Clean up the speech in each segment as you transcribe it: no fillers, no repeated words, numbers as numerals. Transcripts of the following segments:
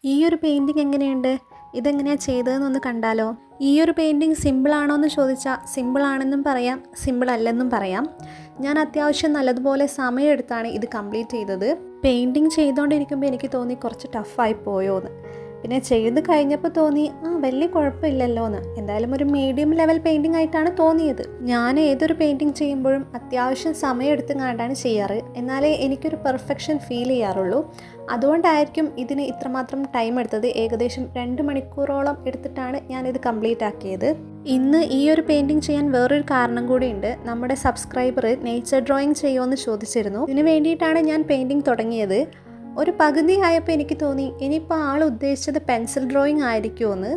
ഈ ഒരു പെയിൻറ്റിങ് എങ്ങനെയുണ്ട്? ഇതെങ്ങനെയാണ് ചെയ്തതെന്നൊന്ന് കണ്ടാലോ? ഈ ഒരു പെയിൻറ്റിങ് സിമ്പിളാണോ എന്ന് ചോദിച്ചാൽ സിമ്പിളാണെന്നും പറയാം, സിമ്പിൾ അല്ലെന്നും പറയാം. ഞാൻ അത്യാവശ്യം നല്ലതുപോലെ സമയമെടുത്താണ് ഇത് കംപ്ലീറ്റ് ചെയ്തത്. പെയിൻറ്റിങ് ചെയ്തുകൊണ്ടിരിക്കുമ്പോൾ എനിക്ക് തോന്നി കുറച്ച് ടഫായി പോയോ എന്ന്. പിന്നെ ചെയ്ത് കഴിഞ്ഞപ്പോൾ തോന്നി വലിയ കുഴപ്പമില്ലല്ലോ എന്ന്. എന്തായാലും ഒരു മീഡിയം ലെവൽ പെയിൻറ്റിംഗ് ആയിട്ടാണ് തോന്നിയത്. ഞാൻ ഏതൊരു പെയിൻറ്റിങ് ചെയ്യുമ്പോഴും അത്യാവശ്യം സമയമെടുത്ത് കണ്ടാണ് ചെയ്യാറ്. എന്നാലേ എനിക്കൊരു പെർഫെക്ഷൻ ഫീൽ ചെയ്യാറുള്ളൂ. അതുകൊണ്ടായിരിക്കും ഇതിന് ഇത്രമാത്രം ടൈം എടുത്തത്. ഏകദേശം 2 മണിക്കൂറോളം എടുത്തിട്ടാണ് ഞാനിത് കംപ്ലീറ്റ് ആക്കിയത്. ഇന്ന് ഈ ഒരു പെയിൻറ്റിങ് ചെയ്യാൻ വേറൊരു കാരണം കൂടിയുണ്ട്. നമ്മുടെ സബ്സ്ക്രൈബർ നേച്ചർ ഡ്രോയിങ് ചെയ്യുമെന്ന് ചോദിച്ചിരുന്നു. ഇതിന് വേണ്ടിയിട്ടാണ് ഞാൻ പെയിൻറ്റിങ് തുടങ്ങിയത്. ഒരു പകുതി ആയപ്പോൾ എനിക്ക് തോന്നി ഇനിയിപ്പോൾ ആൾ ഉദ്ദേശിച്ചത് പെൻസിൽ ഡ്രോയിങ് ആയിരിക്കുമെന്ന്.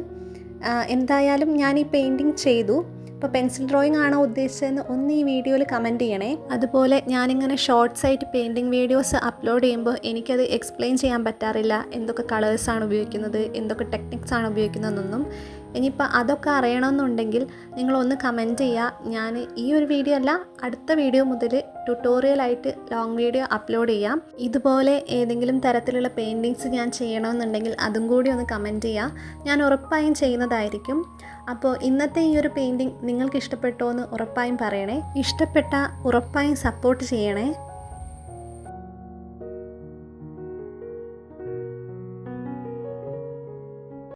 എന്തായാലും ഞാൻ ഈ പെയിൻറ്റിങ് ചെയ്തു. ഇപ്പോൾ പെൻസിൽ ഡ്രോയിങ് ആണോ ഉദ്ദേശിച്ചതെന്ന് ഒന്ന് ഈ വീഡിയോയിൽ കമൻറ്റ് ചെയ്യണേ. അതുപോലെ ഞാനിങ്ങനെ ഷോർട്സ് ആയിട്ട് പെയിൻറ്റിങ് വീഡിയോസ് അപ്ലോഡ് ചെയ്യുമ്പോൾ എനിക്കത് എക്സ്പ്ലെയിൻ ചെയ്യാൻ പറ്റാറില്ല. എന്തൊക്കെ കളേഴ്സാണ് ഉപയോഗിക്കുന്നത്, എന്തൊക്കെ ടെക്നിക്സ് ആണ് ഉപയോഗിക്കുന്നതെന്നൊന്നും. ഇനിയിപ്പോൾ അതൊക്കെ അറിയണമെന്നുണ്ടെങ്കിൽ നിങ്ങളൊന്ന് കമൻറ്റ് ചെയ്യുക. ഞാൻ ഈ ഒരു വീഡിയോ അല്ല, അടുത്ത വീഡിയോ മുതൽ ട്യൂട്ടോറിയലായിട്ട് ലോങ് വീഡിയോ അപ്ലോഡ് ചെയ്യാം. ഇതുപോലെ ഏതെങ്കിലും തരത്തിലുള്ള പെയിൻറ്റിങ്സ് ഞാൻ ചെയ്യണമെന്നുണ്ടെങ്കിൽ അതും കൂടി ഒന്ന് കമൻറ്റ് ചെയ്യുക. ഞാൻ ഉറപ്പായും ചെയ്യുന്നതായിരിക്കും. അപ്പോൾ ഇന്നത്തെ ഈ ഒരു പെയിൻറ്റിങ് നിങ്ങൾക്ക് ഇഷ്ടപ്പെട്ടോ എന്ന് ഉറപ്പായും പറയണേ. ഇഷ്ടപ്പെട്ട ഉറപ്പായും സപ്പോർട്ട് ചെയ്യണേ.